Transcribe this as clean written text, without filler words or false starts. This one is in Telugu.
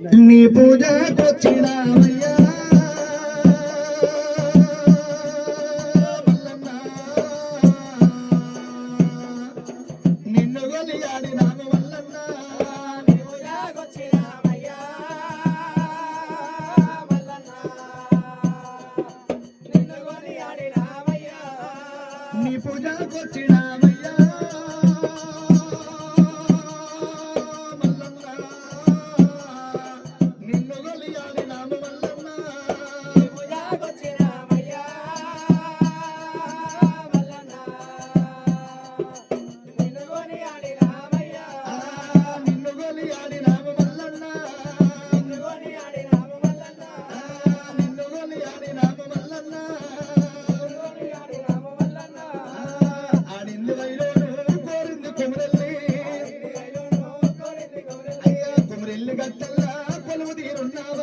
నీ పూజకొచ్చినామయ్యా నిన్ను గొలియాడినాము వల్లన్న నీ పూజకొచ్చినామయ్యా వల్లన్న నిన్ను గొలియాడినామయ్యా నీ పూజకొచ్చినామయ్యా కొమురెల్లి గట్టల్లా కొలువు తీరున్నావా